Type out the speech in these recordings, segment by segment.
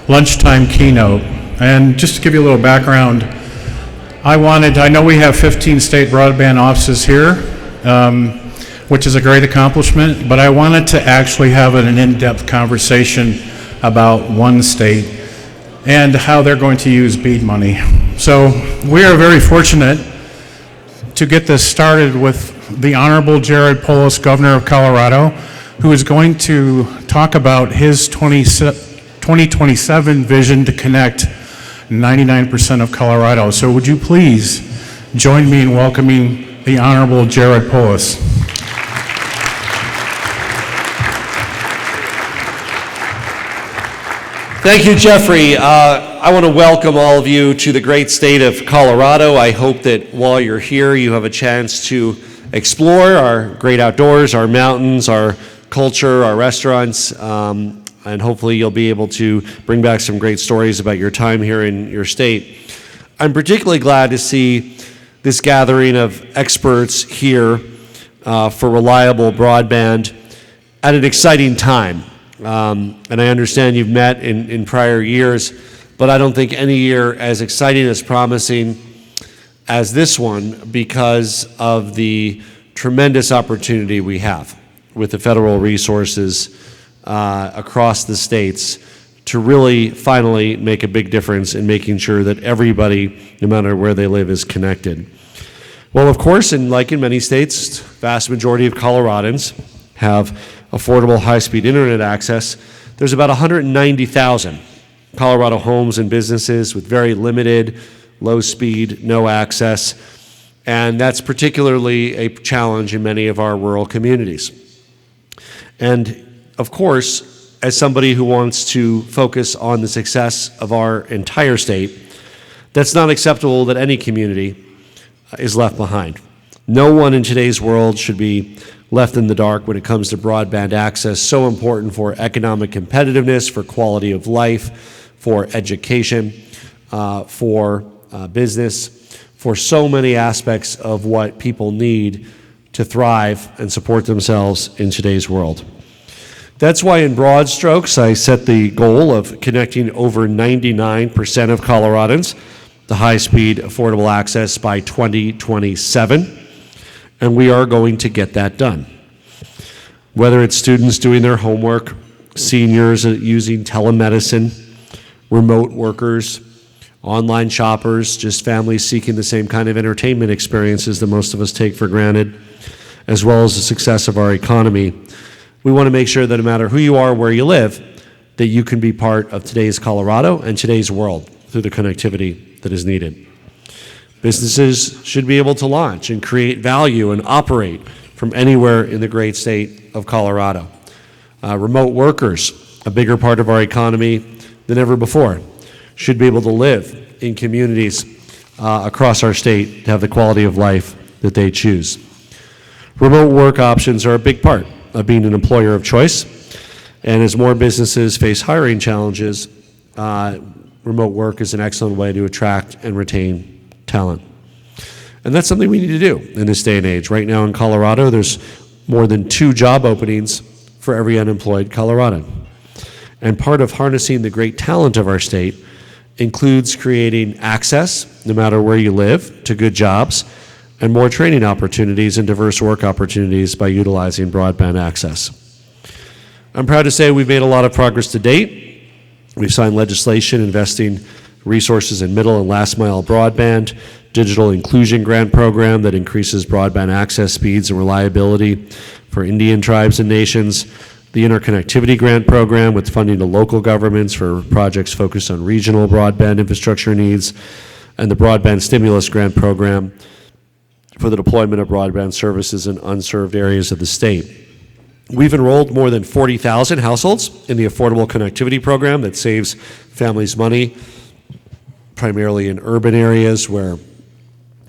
lunchtime keynote. And just to give you a little background, I know we have 15 state broadband offices here, which is a great accomplishment, but I wanted to actually have an in-depth conversation about one state and how they're going to use BEAD money. So we are very fortunate to get this started with the Honorable Jared Polis, Governor of Colorado, who is going to talk about his 2027 vision to connect 99% of Colorado. So would you please join me in welcoming the Honorable Jared Polis. Thank you, Jeffrey. I want to welcome all of you to the great state of Colorado. I hope that while you're here, you have a chance to explore our great outdoors, our mountains, our culture, our restaurants, and hopefully you'll be able to bring back some great stories about your time here in your state. I'm particularly glad to see this gathering of experts here for reliable broadband at an exciting time. And I understand you've met in prior years, but I don't think any year as exciting, as promising as this one because of the tremendous opportunity we have with the federal resources across the states to really finally make a big difference in making sure that everybody, no matter where they live, is connected. Well, of course, like in many states, vast majority of Coloradans have affordable high-speed internet access. There's about 190,000 Colorado homes and businesses with very limited, low speed, no access, and that's particularly a challenge in many of our rural communities. And of course, as somebody who wants to focus on the success of our entire state, that's not acceptable that any community is left behind. No one in today's world should be left in the dark when it comes to broadband access, so important for economic competitiveness, for quality of life, for education, for business, for so many aspects of what people need to thrive and support themselves in today's world. That's why in broad strokes, I set the goal of connecting over 99% of Coloradans to high-speed affordable access by 2027. And we are going to get that done. Whether it's students doing their homework, seniors using telemedicine, remote workers, online shoppers, just families seeking the same kind of entertainment experiences that most of us take for granted, as well as the success of our economy. We want to make sure that no matter who you are, where you live, that you can be part of today's Colorado and today's world through the connectivity that is needed. Businesses should be able to launch and create value and operate from anywhere in the great state of Colorado. Remote workers, a bigger part of our economy than ever before, should be able to live in communities across our state to have the quality of life that they choose. Remote work options are a big part of being an employer of choice, and as more businesses face hiring challenges, remote work is an excellent way to attract and retain talent. And that's something we need to do in this day and age. Right now in Colorado, there's more than 2 job openings for every unemployed Coloradan. And part of harnessing the great talent of our state includes creating access, no matter where you live, to good jobs, and more training opportunities and diverse work opportunities by utilizing broadband access. I'm proud to say we've made a lot of progress to date. We've signed legislation investing resources in middle and last mile broadband, digital inclusion grant program that increases broadband access speeds and reliability for Indian tribes and nations, the interconnectivity grant program with funding to local governments for projects focused on regional broadband infrastructure needs, and the broadband stimulus grant program for the deployment of broadband services in unserved areas of the state. We've enrolled more than 40,000 households in the Affordable Connectivity Program that saves families money, primarily in urban areas where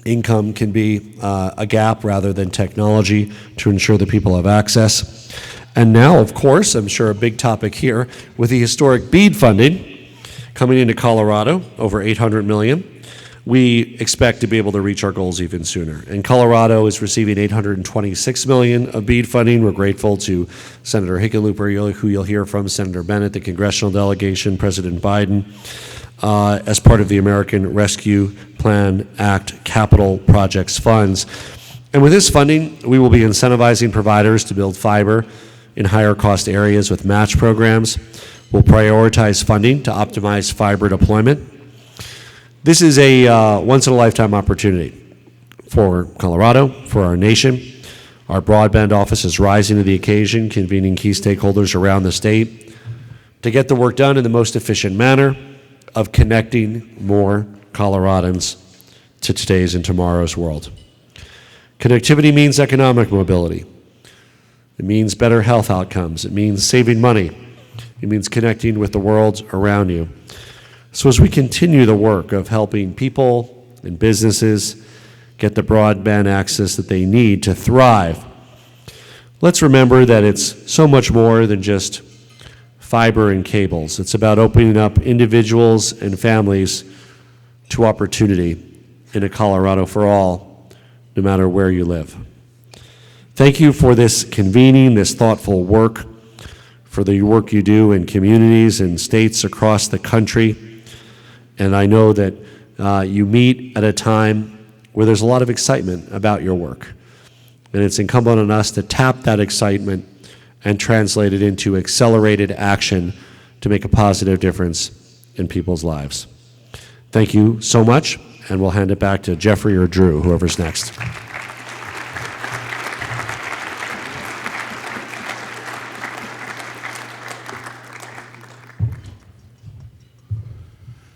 income can be a gap rather than technology to ensure that people have access. And now, of course, I'm sure a big topic here, with the historic BEAD funding coming into Colorado, over $800 million, we expect to be able to reach our goals even sooner. And Colorado is receiving $826 million of BEAD funding. We're grateful to Senator Hickenlooper, who you'll hear from, Senator Bennett, the congressional delegation, President Biden, as part of the American Rescue Plan Act capital projects funds. And with this funding, we will be incentivizing providers to build fiber in higher cost areas with match programs. We'll prioritize funding to optimize fiber deployment. This is a once-in-a-lifetime opportunity for Colorado, for our nation. Our broadband office is rising to the occasion, convening key stakeholders around the state to get the work done in the most efficient manner of connecting more Coloradans to today's and tomorrow's world. Connectivity means economic mobility. It means better health outcomes. It means saving money. It means connecting with the world around you. So as we continue the work of helping people and businesses get the broadband access that they need to thrive, let's remember that it's so much more than just fiber and cables. It's about opening up individuals and families to opportunity in a Colorado for all, no matter where you live. Thank you for this convening, this thoughtful work, for the work you do in communities and states across the country. And I know that you meet at a time where there's a lot of excitement about your work. And it's incumbent on us to tap that excitement and translate it into accelerated action to make a positive difference in people's lives. Thank you so much, and we'll hand it back to Jeffrey or Drew, whoever's next.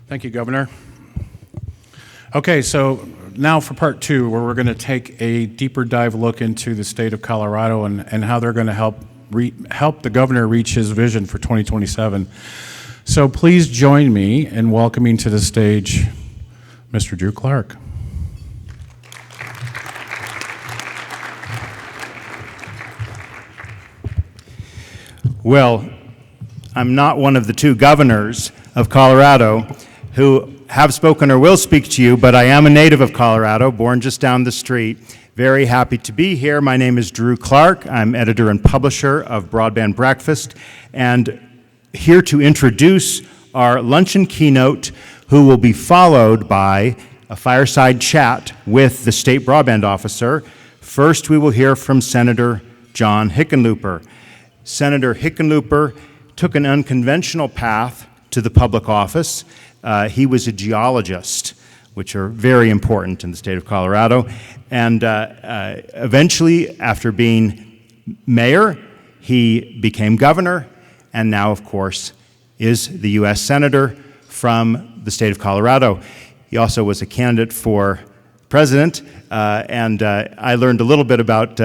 Thank you, Governor. Okay, so now for part two, where we're going to take a deeper dive look into the state of Colorado and how they're going to help the governor reach his vision for 2027. So please join me in welcoming to the stage Mr. Drew Clark. Well, I'm not one of the two governors of Colorado who have spoken or will speak to you, but I am a native of Colorado, born just down the street. Very happy to be here. My name is Drew Clark. I'm editor and publisher of Broadband Breakfast, and here to introduce our luncheon keynote, who will be followed by a fireside chat with the state broadband officer. First, we will hear from Senator John Hickenlooper. Senator Hickenlooper took an unconventional path to the public office. He was a geologist, which are very important in the state of Colorado. And eventually, after being mayor, he became governor, and now, of course, is the U.S. Senator from the state of Colorado. He also was a candidate for president, and I learned a little bit about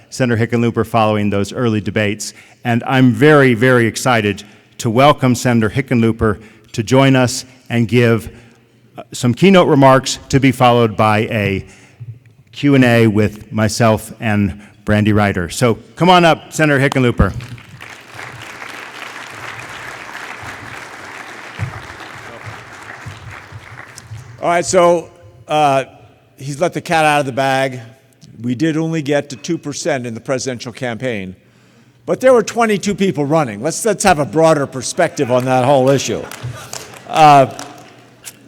Senator Hickenlooper following those early debates. And I'm very, very excited to welcome Senator Hickenlooper to join us and give some keynote remarks, to be followed by a Q&A with myself and Brandy Reitter. So come on up, Senator Hickenlooper. All right, so he's let the cat out of the bag. We did only get to 2% in the presidential campaign, but there were 22 people running. Let's have a broader perspective on that whole issue.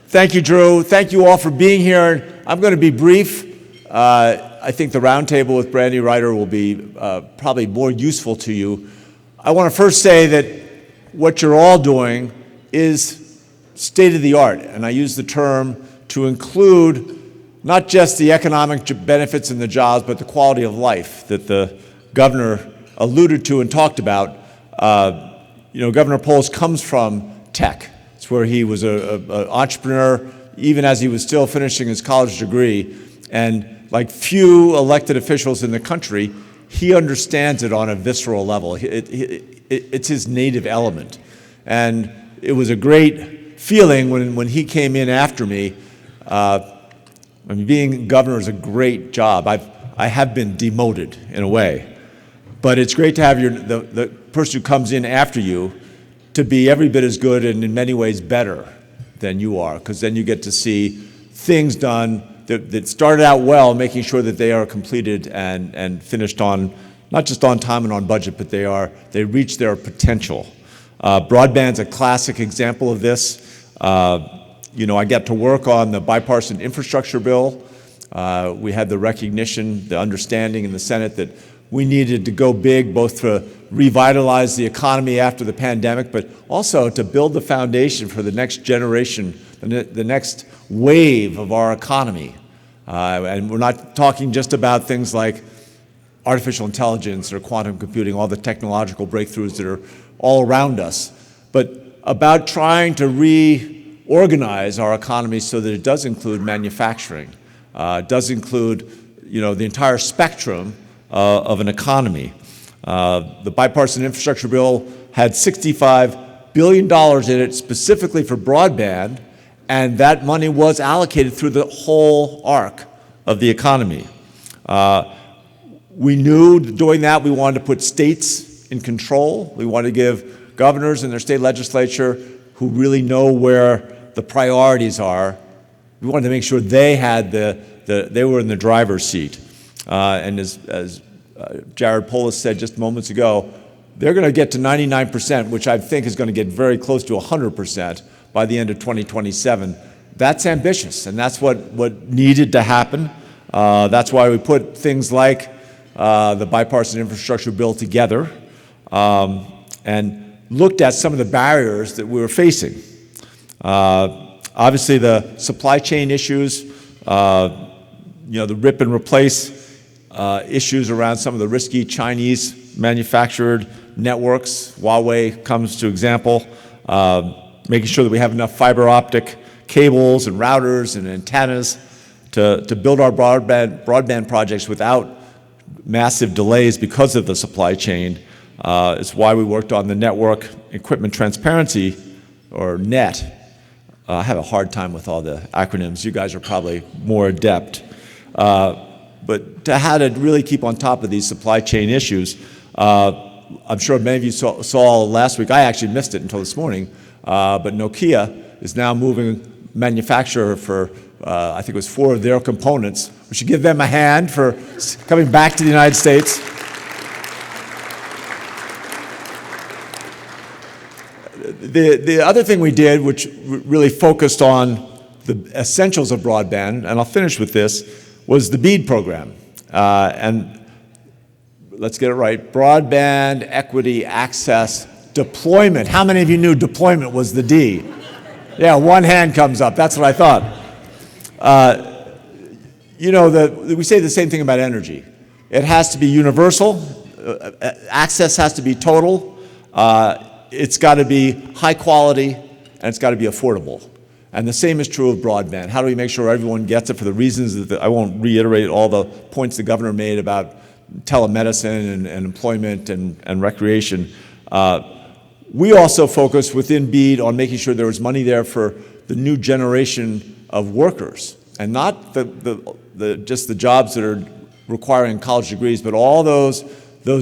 Thank you, Drew. Thank you all for being here. I'm going to be brief. I think the roundtable with Brandy Reitter will be probably more useful to you. I want to first say that what you're all doing is state of the art, and I use the term to include not just the economic benefits and the jobs, but the quality of life that the governor alluded to and talked about. Governor Polis comes from tech. It's where he was an entrepreneur, even as he was still finishing his college degree. And like few elected officials in the country, he understands it on a visceral level. It's his native element. And it was a great feeling when he came in after me. Being governor is a great job. I have been demoted in a way. But it's great to have the person who comes in after you to be every bit as good and in many ways better than you are, because then you get to see things done that started out well, making sure that they are completed and finished on, not just on time and on budget, but they reach their potential. Broadband's a classic example of this. I got to work on the bipartisan infrastructure bill. We had the recognition, the understanding in the Senate that we needed to go big, both to revitalize the economy after the pandemic, but also to build the foundation for the next generation, the next wave of our economy. And we're not talking just about things like artificial intelligence or quantum computing, all the technological breakthroughs that are all around us, but about trying to reorganize our economy so that it does include manufacturing, does include the entire spectrum of an economy. The bipartisan infrastructure bill had $65 billion in it specifically for broadband, and that money was allocated through the whole arc of the economy. We knew doing that we wanted to put states in control. We wanted to give governors and their state legislature who really know where the priorities are. We wanted to make sure they had they were in the driver's seat. And as Jared Polis said just moments ago, they're going to get to 99%, which I think is going to get very close to 100% by the end of 2027. That's ambitious, and that's what needed to happen. That's why we put things like the bipartisan infrastructure bill together and looked at some of the barriers that we were facing. Obviously, the supply chain issues, the rip and replace issues around some of the risky Chinese manufactured networks. Huawei comes to example. Making sure that we have enough fiber optic cables and routers and antennas to build our broadband projects without massive delays because of the supply chain. It's why we worked on the Network Equipment Transparency, or NET. I have a hard time with all the acronyms. You guys are probably more adept. But to how to really keep on top of these supply chain issues, I'm sure many of you saw last week. I actually missed it until this morning. But Nokia is now moving manufacturer for, I think it was 4 of their components. We should give them a hand for coming back to the United States. The other thing we did, which really focused on the essentials of broadband, and I'll finish with this, was the BEAD program. And let's get it right, broadband, equity, access, deployment. How many of you knew deployment was the D? Yeah, one hand comes up. That's what I thought. We say the same thing about energy. It has to be universal. Access has to be total. It's got to be high quality, and it's got to be affordable. And the same is true of broadband. How do we make sure everyone gets it for the reasons that I won't reiterate all the points the governor made about telemedicine and employment and recreation. We also focused within BEAD on making sure there was money there for the new generation of workers, and not just the jobs that are requiring college degrees, but all those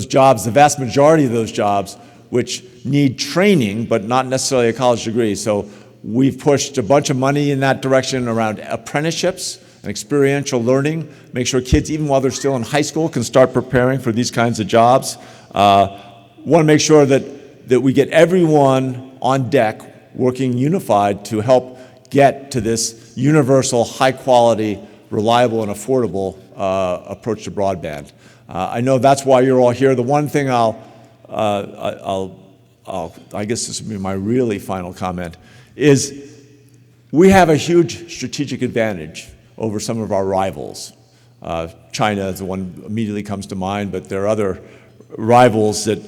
jobs, the vast majority of those jobs, which need training but not necessarily a college degree. So we've pushed a bunch of money in that direction around apprenticeships and experiential learning, make sure kids, even while they're still in high school, can start preparing for these kinds of jobs. Want to make sure that we get everyone on deck working unified to help get to this universal, high-quality, reliable, and affordable approach to broadband. I know that's why you're all here. The one thing I guess this would be my really final comment, is we have a huge strategic advantage over some of our rivals. China is the one that immediately comes to mind, but there are other rivals that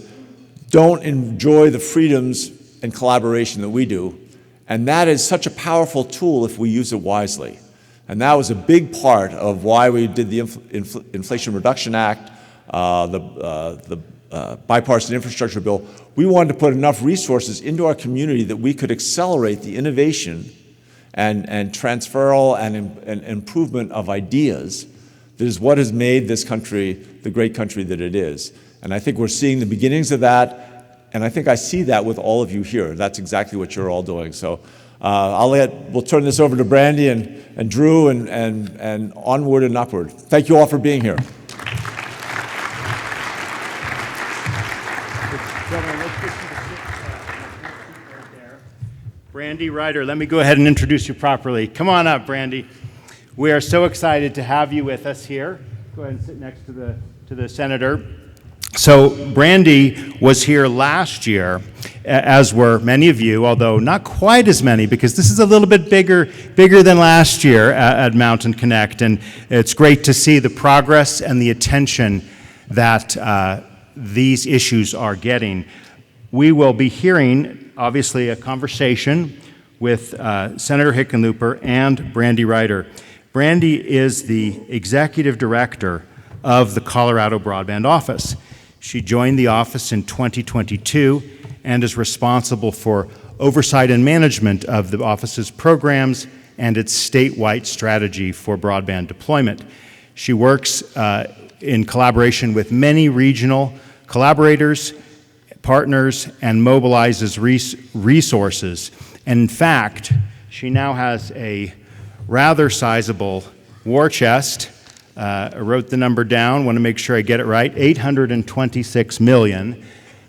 don't enjoy the freedoms and collaboration that we do. And that is such a powerful tool if we use it wisely. And that was a big part of why we did the Inflation Reduction Act, the bipartisan infrastructure bill. We wanted to put enough resources into our community that we could accelerate the innovation and transferal and improvement of ideas. That is what has made this country the great country that it is. And I think we're seeing the beginnings of that, and I think I see that with all of you here. That's exactly what you're all doing. So We'll turn this over to Brandy and Drew and onward and upward. Thank you all for being here. Brandy Reitter, let me go ahead and introduce you properly. Come on up, Brandy. We are so excited to have you with us here. Go ahead and sit next to the senator. So Brandy was here last year, as were many of you, although not quite as many, because this is a little bit bigger than last year at Mountain Connect, and it's great to see the progress and the attention that these issues are getting. We will be hearing, obviously, a conversation with Senator Hickenlooper and Brandy Reitter. Brandy is the executive director of the Colorado Broadband Office. She joined the office in 2022 and is responsible for oversight and management of the office's programs and its statewide strategy for broadband deployment. She works in collaboration with many regional collaborators, partners, and mobilizes resources. And in fact, she now has a rather sizable war chest. I wrote the number down, want to make sure I get it right. $826 million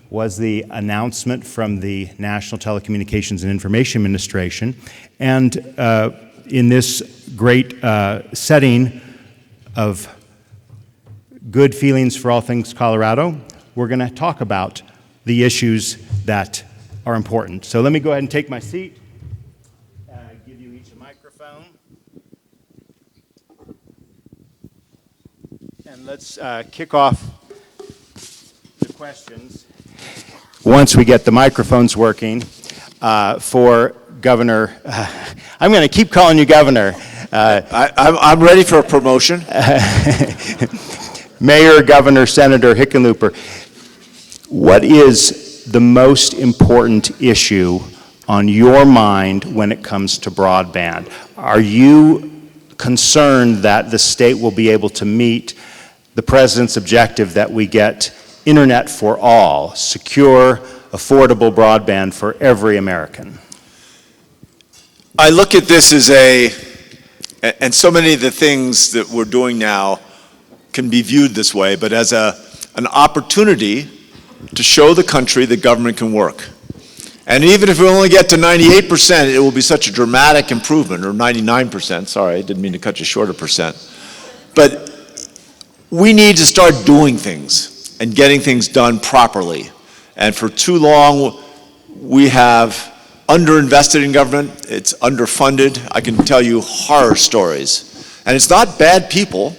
was the announcement from the National Telecommunications and Information Administration. And in this great setting of good feelings for all things Colorado, we're going to talk about the issues that are important. So let me go ahead and take my seat, give you each a microphone, and let's kick off the questions once we get the microphones working for Governor. I'm going to keep calling you Governor. I'm ready for a promotion. Mayor, Governor, Senator Hickenlooper. What is the most important issue on your mind when it comes to broadband? Are you concerned that the state will be able to meet the president's objective that we get internet for all, secure, affordable broadband for every American? I look at this as and so many of the things that we're doing now can be viewed this way, but as an opportunity to show the country that government can work. And even if we only get to 98%, it will be such a dramatic improvement, or 99%, sorry, I didn't mean to cut you short a percent. But we need to start doing things and getting things done properly. And for too long, we have underinvested in government, it's underfunded. I can tell you horror stories. And it's not bad people,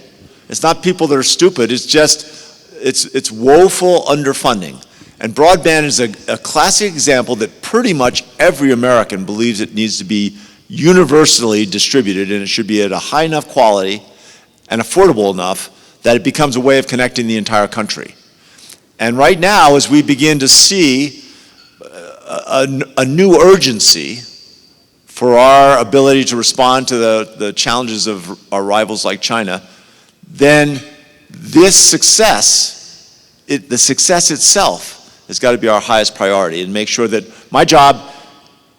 it's not people that are stupid, it's just it's woeful underfunding. And broadband is a classic example that pretty much every American believes it needs to be universally distributed, and it should be at a high enough quality and affordable enough that it becomes a way of connecting the entire country. And right now, as we begin to see a new urgency for our ability to respond to the challenges of our rivals like China, then this success, the success itself has got to be our highest priority, and make sure that my job,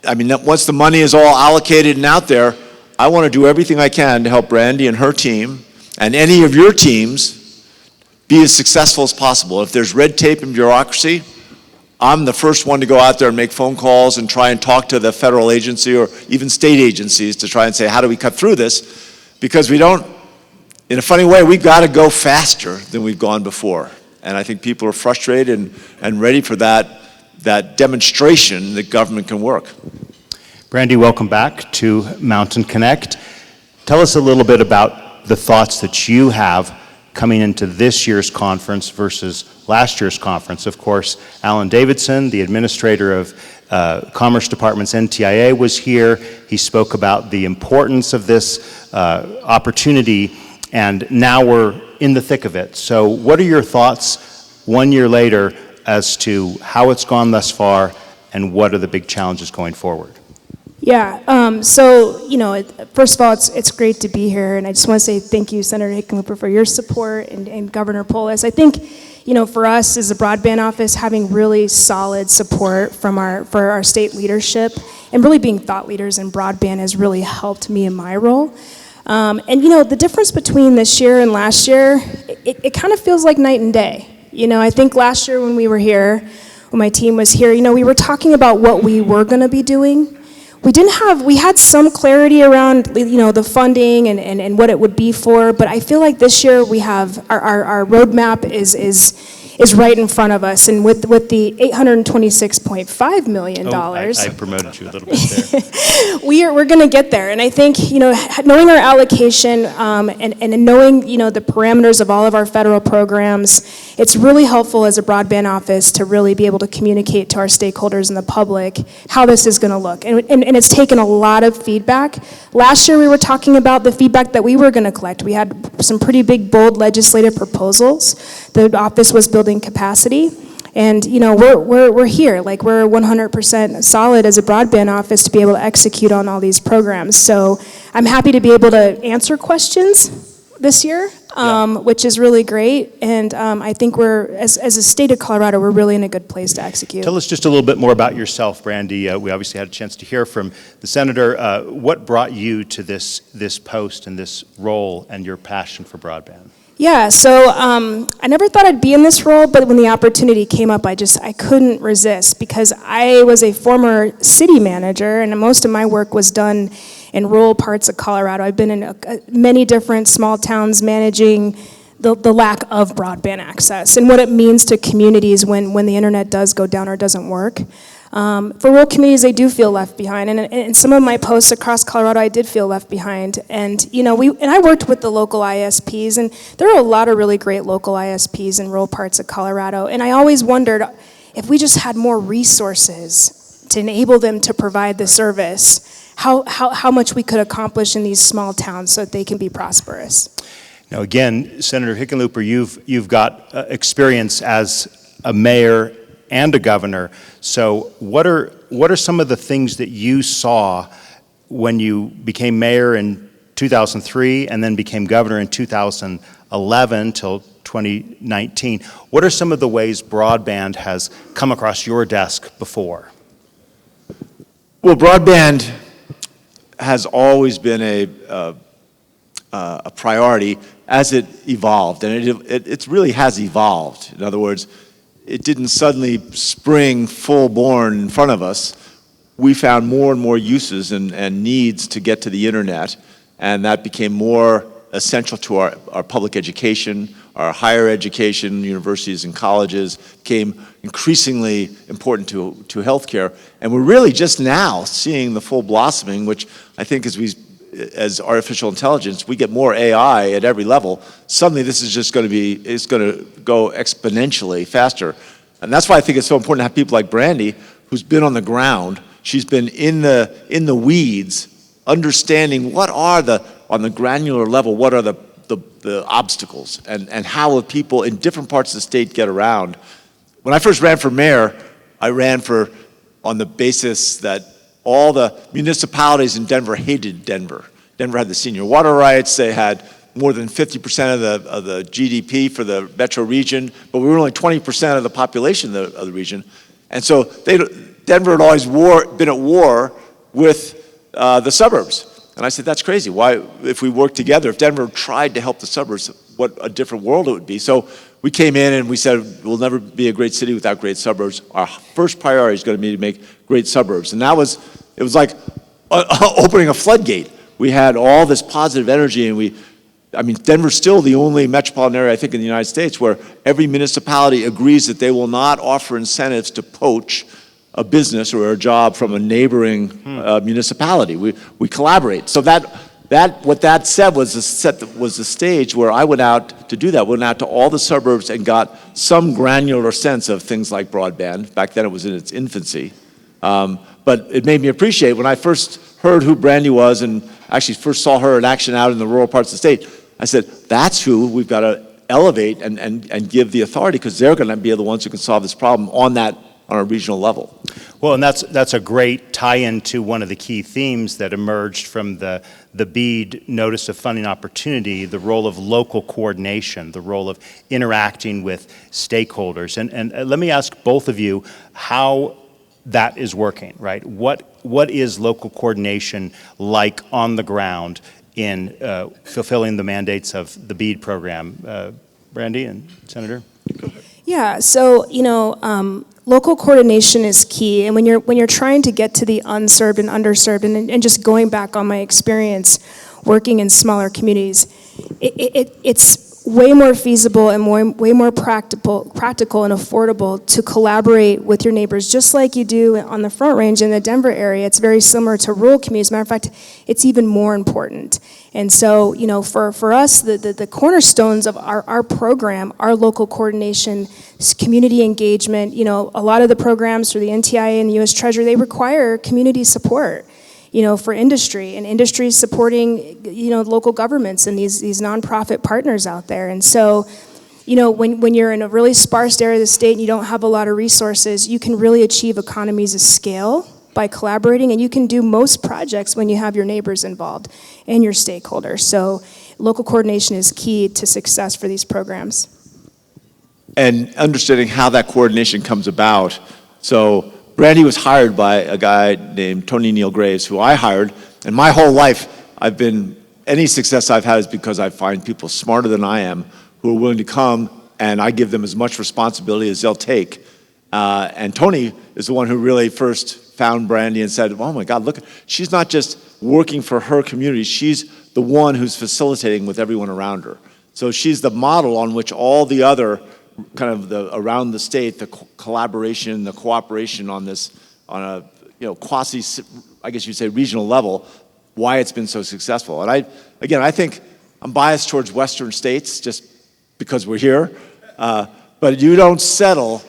I mean, once the money is all allocated and out there, I want to do everything I can to help Brandy and her team and any of your teams be as successful as possible. If there's red tape and bureaucracy, I'm the first one to go out there and make phone calls and try and talk to the federal agency or even state agencies to try and say, how do we cut through this? Because we don't, in a funny way, we've got to go faster than we've gone before. And I think people are frustrated and ready for that demonstration that government can work. Brandy, welcome back to Mountain Connect. Tell us a little bit about the thoughts that you have coming into this year's conference versus last year's conference. Of course, Alan Davidson, the administrator of Commerce Department's NTIA, was here. He spoke about the importance of this opportunity, and now we're in the thick of it. So what are your thoughts 1 year later as to how it's gone thus far, and what are the big challenges going forward? Yeah, so, you know, first of all, it's great to be here, and I just want to say thank you, Senator Hickenlooper, for your support, and Governor Polis. I think, you know, for us as a broadband office, having really solid support from for our state leadership and really being thought leaders in broadband has really helped me in my role. And you know, the difference between this year and last year, it kind of feels like night and day. You know, I think last year when we were here, when my team was here, you know, we were talking about what we were going to be doing. We had some clarity around, you know, the funding and what it would be for, but I feel like this year we have, our roadmap is right in front of us, and with the $826.5 million. I promoted you a little bit there. we're going to get there, and I think, you know, knowing our allocation and knowing, you know, the parameters of all of our federal programs, it's really helpful as a broadband office to really be able to communicate to our stakeholders and the public how this is going to look, and it's taken a lot of feedback. Last year we were talking about the feedback that we were going to collect. We had some pretty big, bold legislative proposals. The office was building capacity, and you know, we're here, like we're 100% solid as a broadband office to be able to execute on all these programs. So I'm happy to be able to answer questions this year, which is really great, and I think we're, as a state of Colorado, we're really in a good place to execute. Tell us just a little bit more about yourself, Brandy. We obviously had a chance to hear from the senator. What brought you to this post and this role and your passion for broadband? Yeah, so I never thought I'd be in this role, but when the opportunity came up, I couldn't resist, because I was a former city manager, and most of my work was done in rural parts of Colorado. I've been in many different small towns managing the lack of broadband access and what it means to communities when the internet does go down or doesn't work. For rural communities, they do feel left behind, and in some of my posts across Colorado, I did feel left behind. And you know, I worked with the local ISPs, and there are a lot of really great local ISPs in rural parts of Colorado. And I always wondered if we just had more resources to enable them to provide the service, how much we could accomplish in these small towns so that they can be prosperous. Now, again, Senator Hickenlooper, you've got experience as a mayor and a governor. So what are some of the things that you saw when you became mayor in 2003 and then became governor in 2011 till 2019? What are some of the ways broadband has come across your desk before? Well, broadband has always been a priority as it evolved, and it really has evolved. In other words, it didn't suddenly spring full-born in front of us. We found more and more uses and needs to get to the internet, and that became more essential to our public education, our higher education, universities and colleges, became increasingly important to healthcare. And we're really just now seeing the full blossoming, which I think as artificial intelligence, we get more AI at every level. Suddenly this is just going to go exponentially faster. And that's why I think it's so important to have people like Brandy, who's been on the ground. She's been in the weeds, understanding on the granular level, what are the obstacles, and how will people in different parts of the state get around. When I first ran for mayor, I ran on the basis that all the municipalities in Denver hated Denver. Denver had the senior water rights. They had more than 50% of the GDP for the metro region, but we were only 20% of the population of the region. And so Denver had always been at war with the suburbs. And I said, that's crazy. Why, if we worked together, if Denver tried to help the suburbs, what a different world it would be. So we came in and we said, we'll never be a great city without great suburbs. Our first priority is going to be to make great suburbs. And it was like opening a floodgate. We had all this positive energy, and Denver's still the only metropolitan area, I think, in the United States where every municipality agrees that they will not offer incentives to poach a business or a job from a neighboring municipality. We collaborate. So what that said was the stage where I went out to do that. Went out to all the suburbs and got some granular sense of things like broadband. Back then it was in its infancy. But it made me appreciate when I first heard who Brandy was and actually first saw her in action out in the rural parts of the state. I said, that's who we've got to elevate and give the authority, because they're going to be the ones who can solve this problem on a regional level. Well, and that's a great tie-in to one of the key themes that emerged from the BEAD Notice of Funding Opportunity, the role of local coordination, the role of interacting with stakeholders. And let me ask both of you, how that is working, right? What is local coordination like on the ground in fulfilling the mandates of the BEAD program? Brandy and Senator? Yeah, so, local coordination is key, and when you're trying to get to the unserved and underserved, and just going back on my experience working in smaller communities, it's way more feasible and way more practical and affordable to collaborate with your neighbors, just like you do on the Front Range in the Denver area. It's very similar to rural communities. As a matter of fact, it's even more important. And so, for us, the cornerstones of our program, our local coordination, community engagement, a lot of the programs through the NTIA and the U.S. Treasury, they require community support, for industry, and industry supporting, local governments and these nonprofit partners out there. And so, when you're in a really sparse area of the state and you don't have a lot of resources, you can really achieve economies of scale by collaborating, and you can do most projects when you have your neighbors involved and your stakeholders. So local coordination is key to success for these programs. And understanding how that coordination comes about. So Brandy was hired by a guy named Tony Neal Graves, who I hired, and my whole life any success I've had is because I find people smarter than I am who are willing to come, and I give them as much responsibility as they'll take. And Tony is the one who really first found Brandy and said, oh my God, look, she's not just working for her community, she's the one who's facilitating with everyone around her. So she's the model on which all the other around the state, the collaboration, the cooperation on a quasi, I guess you'd say, regional level, why it's been so successful. And I think I'm biased towards Western states just because we're here, but you don't settle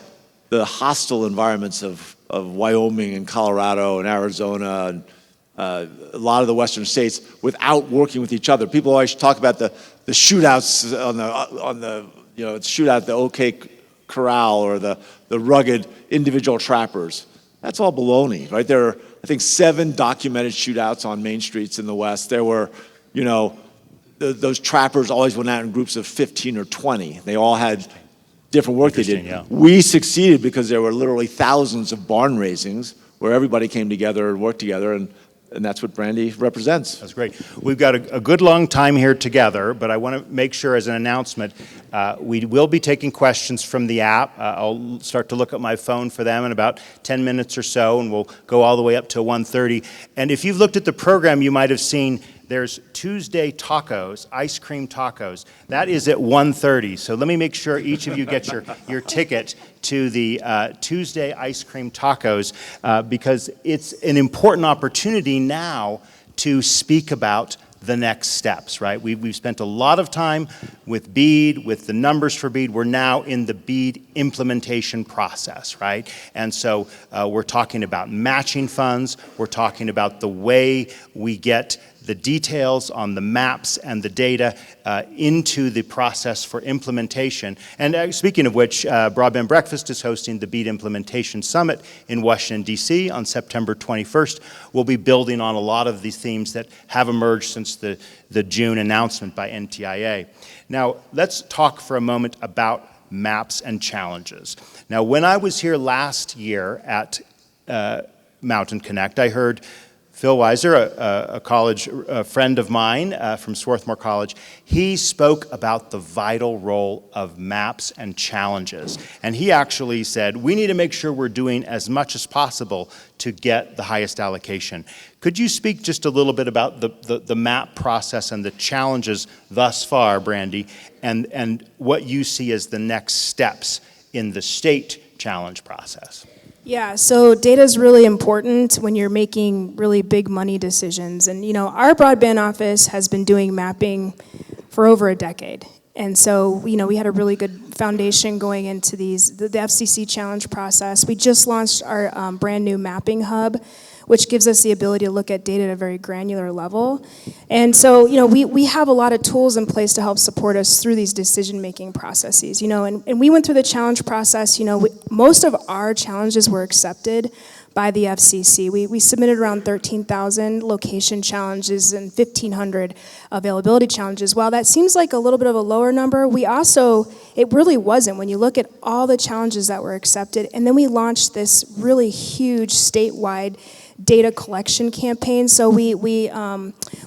the hostile environments of Wyoming and Colorado and Arizona and a lot of the Western states without working with each other. People always talk about the shootouts on the shootout at the OK Corral or the rugged individual trappers. That's all baloney, right? There are, I think, 7 documented shootouts on main streets in the West. There were, those trappers always went out in groups of 15 or 20. They all had different work they did. Yeah. We succeeded because there were literally thousands of barn raisings where everybody came together and worked together, and that's what Brandy represents. That's great. We've got a good long time here together, but I want to make sure as an announcement, we will be taking questions from the app. I'll start to look at my phone for them in about 10 minutes or so, and we'll go all the way up to 1:30. And if you've looked at the program, you might have seen there's Tuesday tacos, ice cream tacos. That is at 1:30. So let me make sure each of you get your ticket to the Tuesday ice cream tacos because it's an important opportunity now to speak about the next steps, right? We've spent a lot of time with BEAD, with the numbers for BEAD. We're now in the BEAD implementation process, right? And so we're talking about matching funds. We're talking about the way we get the details on the maps and the data into the process for implementation. And speaking of which, Broadband Breakfast is hosting the BEAD Implementation Summit in Washington, D.C. on September 21st. We'll be building on a lot of these themes that have emerged since the June announcement by NTIA. Now, let's talk for a moment about maps and challenges. Now, when I was here last year at Mountain Connect, I heard Phil Weiser, a college friend of mine from Swarthmore College, he spoke about the vital role of maps and challenges. And he actually said, we need to make sure we're doing as much as possible to get the highest allocation. Could you speak just a little bit about the map process and the challenges thus far, Brandy, and what you see as the next steps in the state challenge process? Yeah, so data is really important when you're making really big money decisions. And, our broadband office has been doing mapping for over a decade. And so, we had a really good foundation going into the FCC challenge process. We just launched our brand new mapping hub, which gives us the ability to look at data at a very granular level. And so, we have a lot of tools in place to help support us through these decision-making processes, and we went through the challenge process, most of our challenges were accepted by the FCC. We submitted around 13,000 location challenges and 1,500 availability challenges. While that seems like a little bit of a lower number, it really wasn't when you look at all the challenges that were accepted. And then we launched this really huge statewide data collection campaign. So we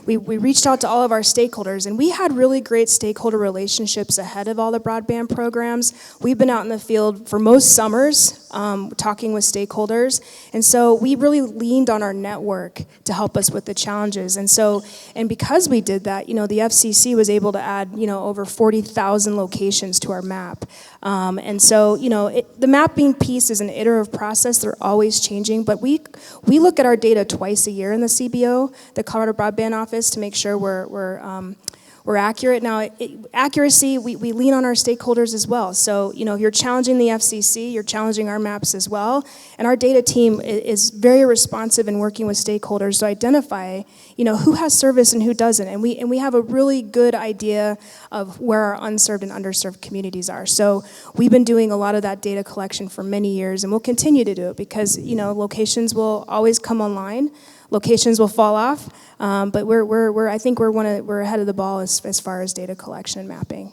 reached out to all of our stakeholders, and we had really great stakeholder relationships ahead of all the broadband programs. We've been out in the field for most summers talking with stakeholders, and so we really leaned on our network to help us with the challenges. And because we did that, the FCC was able to add over 40,000 locations to our map. The mapping piece is an iterative process. They're always changing, but we look at our data twice a year in the CBO, the Colorado Broadband Office, to make sure we're accurate. Now, accuracy, we lean on our stakeholders as well. So, if you're challenging the FCC, you're challenging our maps as well. And our data team is very responsive in working with stakeholders to identify, who has service and who doesn't. And we have a really good idea of where our unserved and underserved communities are. So we've been doing a lot of that data collection for many years, and we'll continue to do it because, locations will always come online. Locations will fall off, but I think we're ahead of the ball as far as data collection and mapping.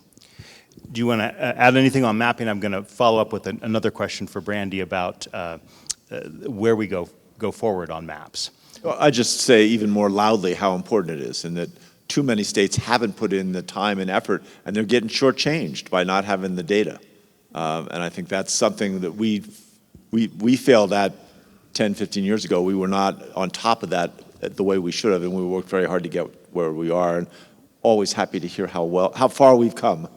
Do you want to add anything on mapping? I'm going to follow up with another question for Brandy about where we go forward on maps. Well, I just say even more loudly how important it is, and that too many states haven't put in the time and effort, and they're getting shortchanged by not having the data. And I think that's something that we failed at 10, 15 years ago. We were not on top of that the way we should have, and we worked very hard to get where we are, and always happy to hear how far we've come.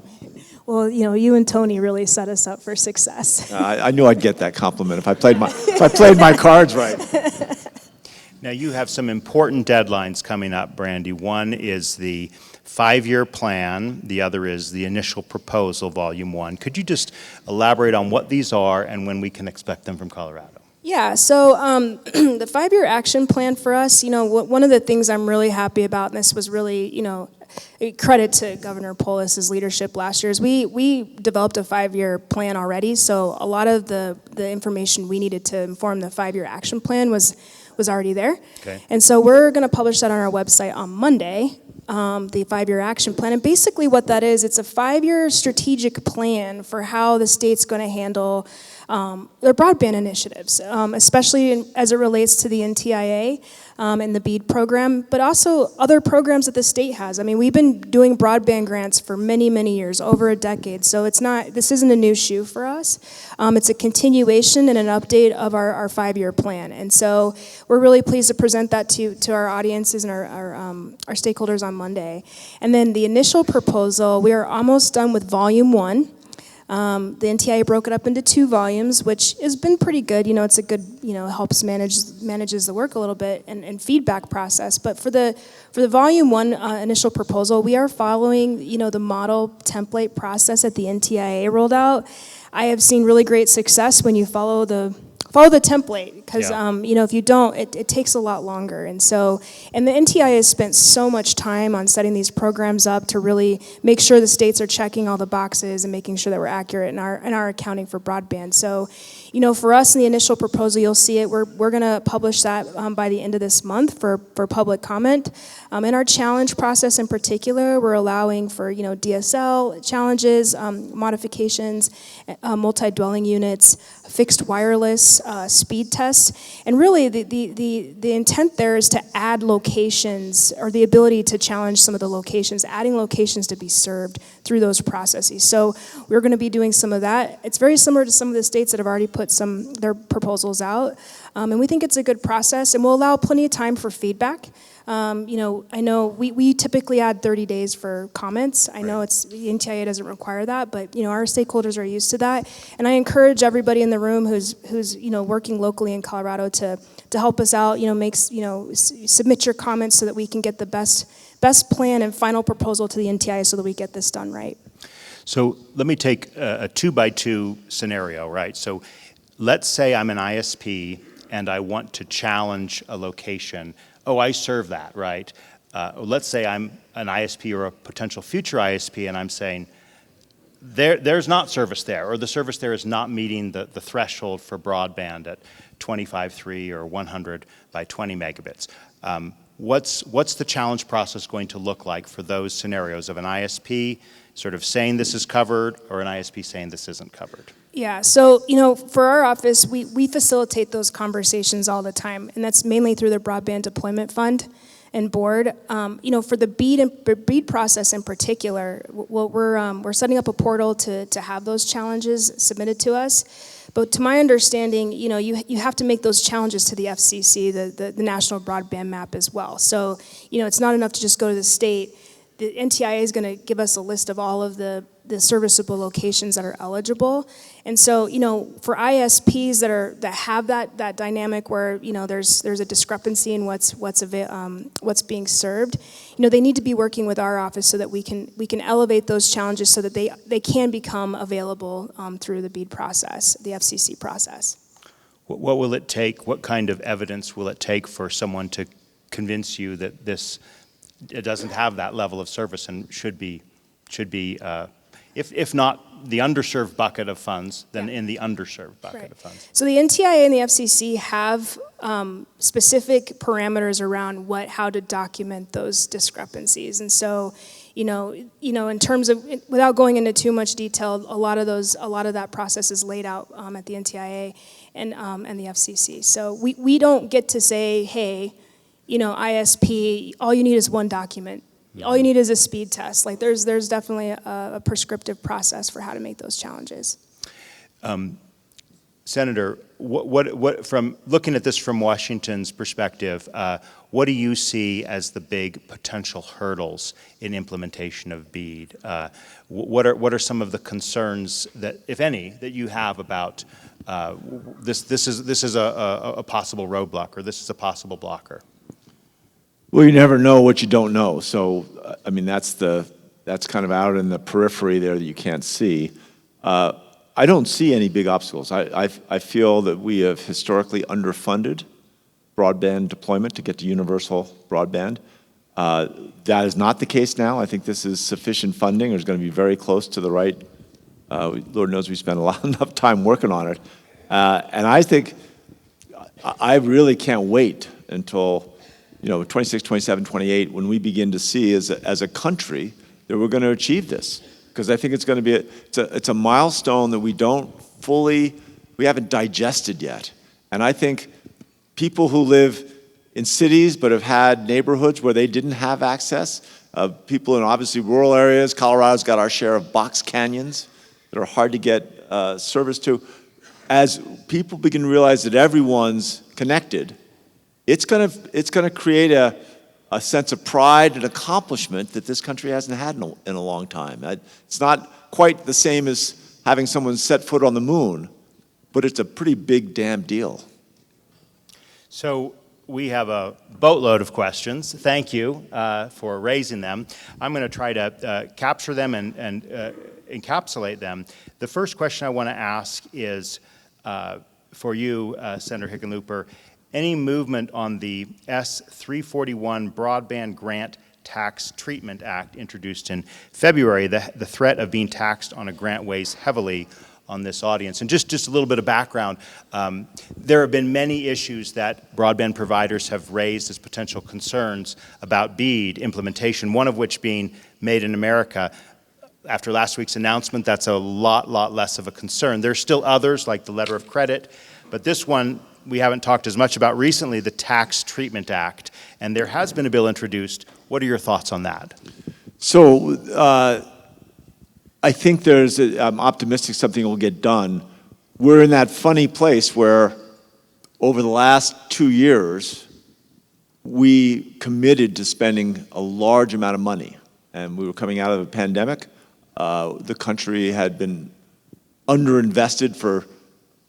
Well, you and Tony really set us up for success. I knew I'd get that compliment if I played my cards right. Now, you have some important deadlines coming up, Brandy. One is the 5-year plan. The other is the initial proposal, Volume 1. Could you just elaborate on what these are and when we can expect them from Colorado? Yeah, so the 5-year action plan for us, one of the things I'm really happy about, and this was really, credit to Governor Polis's leadership last year, is we developed a 5-year plan already, so a lot of the information we needed to inform the 5-year action plan was already there. Okay. And so we're going to publish that on our website on Monday, the 5-year action plan. And basically what that is, it's a 5-year strategic plan for how the state's going to handle their broadband initiatives, especially as it relates to the NTIA and the BEAD program, but also other programs that the state has. I mean, we've been doing broadband grants for many, many years, over a decade, so this isn't a new shoe for us. It's a continuation and an update of our 5-year plan, and so we're really pleased to present that to our audiences and our stakeholders on Monday. And then the initial proposal, we are almost done with Volume 1. The NTIA broke it up into 2 volumes, which has been pretty good. It's a good, helps manages the work a little bit and feedback process. But for the Volume 1 initial proposal, we are following, the model template process that the NTIA rolled out. I have seen really great success when you follow the template, because if you don't, it takes a lot longer. And the NTIA has spent so much time on setting these programs up to really make sure the states are checking all the boxes and making sure that we're accurate in our accounting for broadband. So, for us in the initial proposal, you'll see it. We're going to publish that by the end of this month for public comment. In our challenge process in particular, we're allowing for DSL challenges, modifications, multi-dwelling units, fixed wireless speed tests, and really the intent there is to add locations, or the ability to challenge some of the locations, adding locations to be served through those processes. So we're going to be doing some of that. It's very similar to some of the states that have already put their proposals out, and we think it's a good process, and we'll allow plenty of time for feedback. I know we typically add 30 days for comments. I know the NTIA doesn't require that, but our stakeholders are used to that. And I encourage everybody in the room who's working locally in Colorado to help us out. Submit your comments so that we can get the best plan and final proposal to the NTIA so that we get this done right. So let me take a 2x2 scenario, right? So let's say I'm an ISP and I want to challenge a location. Oh, I serve that, right? Let's say I'm an ISP or a potential future ISP, and I'm saying, there's not service there, or the service there is not meeting the threshold for broadband at 25.3 or 100 by 20 megabits. What's the challenge process going to look like for those scenarios of an ISP sort of saying this is covered or an ISP saying this isn't covered? Yeah, so, for our office, we facilitate those conversations all the time, and that's mainly through the Broadband Deployment Fund and board. For the BEAD process in particular, we're setting up a portal to have those challenges submitted to us. But to my understanding, you have to make those challenges to the FCC, the National Broadband Map as well. So, it's not enough to just go to the state. The NTIA is going to give us a list of all of the serviceable locations that are eligible. And so, for ISPs that have that dynamic where, there's a discrepancy in what's being served, they need to be working with our office so that we can elevate those challenges so that they can become available through the BEAD process, the FCC process. What will it take? What kind of evidence will it take for someone to convince you that it doesn't have that level of service and should be if not the underserved bucket of funds, then in the underserved bucket of funds? So the NTIA and the FCC have specific parameters around how to document those discrepancies. And so, in terms of, without going into too much detail, a lot of that process is laid out at the NTIA and the FCC. So we don't get to say, hey, ISP, all you need is one document. All you need is a speed test. Like there's definitely a prescriptive process for how to make those challenges. Senator, what from looking at this from Washington's perspective, what do you see as the big potential hurdles in implementation of BEAD? What are some of the concerns that, if any, that you have about this is a possible roadblock, or this is a possible blocker? Well, you never know what you don't know. So, I mean, that's kind of out in the periphery there that you can't see. I don't see any big obstacles. I feel that we have historically underfunded broadband deployment to get to universal broadband. That is not the case now. I think this is sufficient funding. It's going to be very close to the right. Lord knows we spent enough time working on it. And I think I really can't wait until 26, 27, 28, when we begin to see as a country that we're going to achieve this. Because I think it's going to be it's a milestone that we haven't digested yet. And I think people who live in cities but have had neighborhoods where they didn't have access, people in obviously rural areas, Colorado's got our share of box canyons that are hard to get service to. As people begin to realize that everyone's connected, it's going to create a sense of pride and accomplishment that this country hasn't had in a long time. It's not quite the same as having someone set foot on the moon, but it's a pretty big damn deal. So we have a boatload of questions. Thank you for raising them. I'm going to try to capture them and encapsulate them. The first question I want to ask is for you, Senator Hickenlooper. Any movement on the S-341 Broadband Grant Tax Treatment Act introduced in February? The threat of being taxed on a grant weighs heavily on this audience. And just a little bit of background, there have been many issues that broadband providers have raised as potential concerns about BEAD implementation, one of which being Made in America. After last week's announcement, that's a lot less of a concern. There's still others, like the letter of credit, but this one we haven't talked as much about recently, the Tax Treatment Act, and there has been a bill introduced. What are your thoughts on that? So I think I'm optimistic something will get done. We're in that funny place where over the last 2 years, we committed to spending a large amount of money, and we were coming out of a pandemic. The country had been underinvested for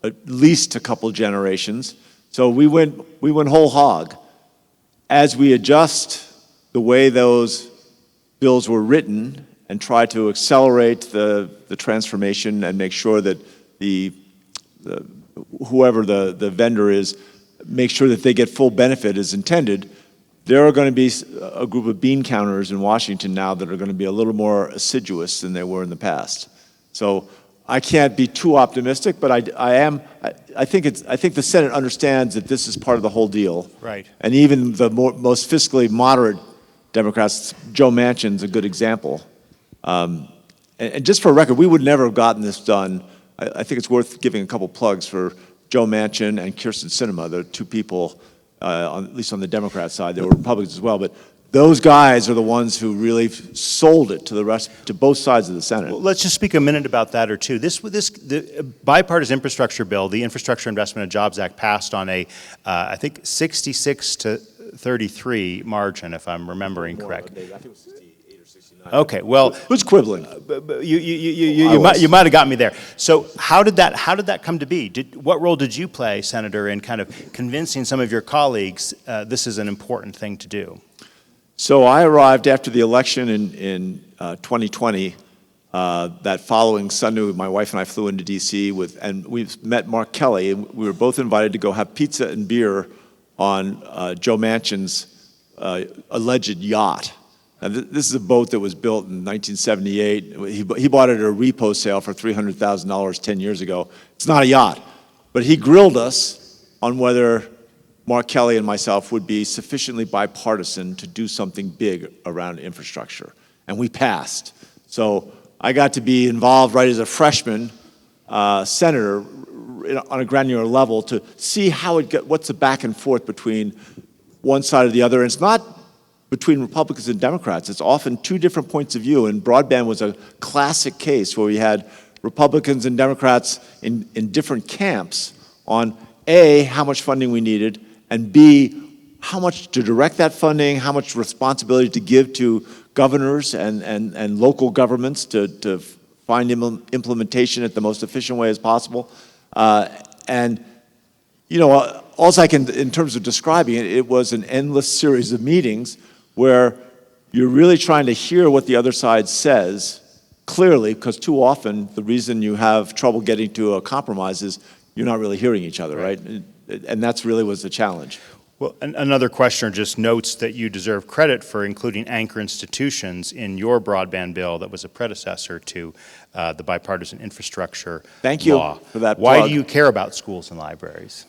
at least a couple generations. So we went whole hog. As we adjust the way those bills were written and try to accelerate the transformation and make sure that whoever the vendor is, make sure that they get full benefit as intended, there are going to be a group of bean counters in Washington now that are going to be a little more assiduous than they were in the past. So I can't be too optimistic, but I think the Senate understands that this is part of the whole deal. Right. And even the most fiscally moderate Democrats, Joe Manchin's a good example. And just for a record, we would never have gotten this done. I think it's worth giving a couple plugs for Joe Manchin and Kyrsten Sinema. They're two people, at least on the Democrat side, they were Republicans as well, but those guys are the ones who really sold it to both sides of the Senate. Well, let's just speak a minute about that or two. The bipartisan infrastructure bill, the Infrastructure Investment and Jobs Act, passed on a, I think, 66-33 margin, if I'm remembering correctly. I think it was 68 or 69. Okay, well, Who's quibbling? you might have got me there. So how did that come to be? What role did you play, Senator, in kind of convincing some of your colleagues this is an important thing to do? So I arrived after the election in 2020. That following Sunday, my wife and I flew into D.C. and we met Mark Kelly, and we were both invited to go have pizza and beer on Joe Manchin's alleged yacht. Now, this is a boat that was built in 1978. He bought it at a repo sale for $300,000 10 years ago. It's not a yacht, but he grilled us on whether Mark Kelly and myself would be sufficiently bipartisan to do something big around infrastructure, and we passed. So I got to be involved right as a freshman senator on a granular level to see what's the back and forth between one side or the other. And it's not between Republicans and Democrats. It's often two different points of view, and broadband was a classic case where we had Republicans and Democrats in different camps on A, how much funding we needed, and B, how much to direct that funding, how much responsibility to give to governors and local governments to find implementation at the most efficient way as possible. And, you know, all I can, in terms of describing it, it was an endless series of meetings where you're really trying to hear what the other side says clearly, because too often the reason you have trouble getting to a compromise is you're not really hearing each other, right? And that's really was the challenge. Well, another questioner just notes that you deserve credit for including anchor institutions in your broadband bill that was a predecessor to the bipartisan infrastructure Thank you law. for that Why plug. do you care about schools and libraries?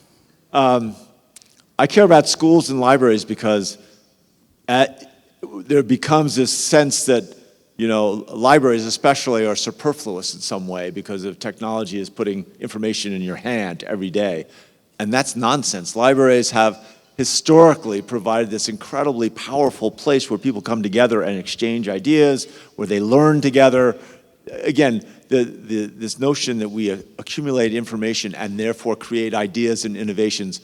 I care about schools and libraries because there becomes this sense that, you know, libraries especially are superfluous in some way because of technology is putting information in your hand every day. And that's nonsense. Libraries have historically provided this incredibly powerful place where people come together and exchange ideas, where they learn together. Again, this notion that we accumulate information and therefore create ideas and innovations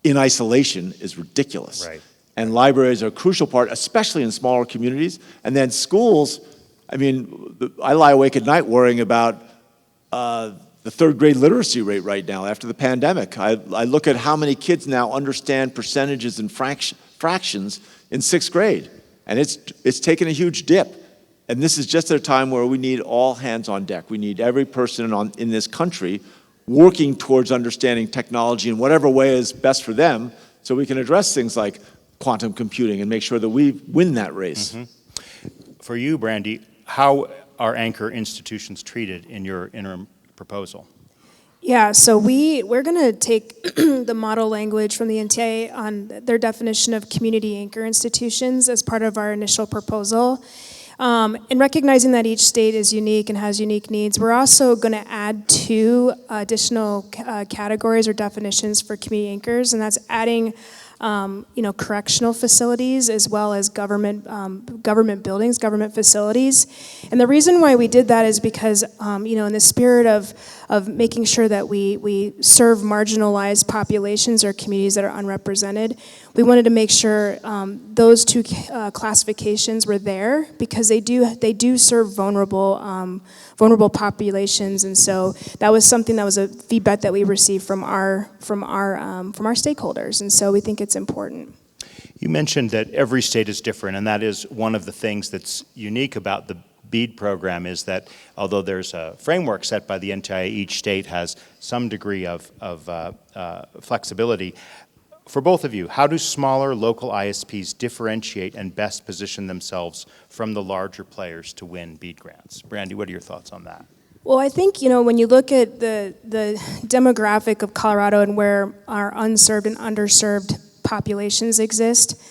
in isolation is ridiculous. Right. And libraries are a crucial part, especially in smaller communities. And then schools, I mean, I lie awake at night worrying about the third grade literacy rate right now after the pandemic. I look at how many kids now understand percentages and fractions in sixth grade, and it's taken a huge dip. And this is just at a time where we need all hands on deck. We need every person in this country working towards understanding technology in whatever way is best for them so we can address things like quantum computing and make sure that we win that race. Mm-hmm. For you, Brandy, how are anchor institutions treated in your interim proposal? Yeah, so we're going to take the model language from the NTA on their definition of community anchor institutions as part of our initial proposal. And recognizing that each state is unique and has unique needs, we're also going to add two additional categories or definitions for community anchors, and that's adding correctional facilities as well as government buildings, government facilities. And the reason why we did that is because, in the spirit of making sure that we serve marginalized populations or communities that are unrepresented, we wanted to make sure those two classifications were there because they do serve vulnerable populations, and so that was something that was a feedback that we received from our stakeholders, and so we think it's important. You mentioned that every state is different, and that is one of the things that's unique about the BEAD program is that although there's a framework set by the NTIA, each state has some degree of flexibility. For both of you, how do smaller local ISPs differentiate and best position themselves from the larger players to win BEAD grants? Brandy, what are your thoughts on that? Well, I think, when you look at the demographic of Colorado and where our unserved and underserved populations exist,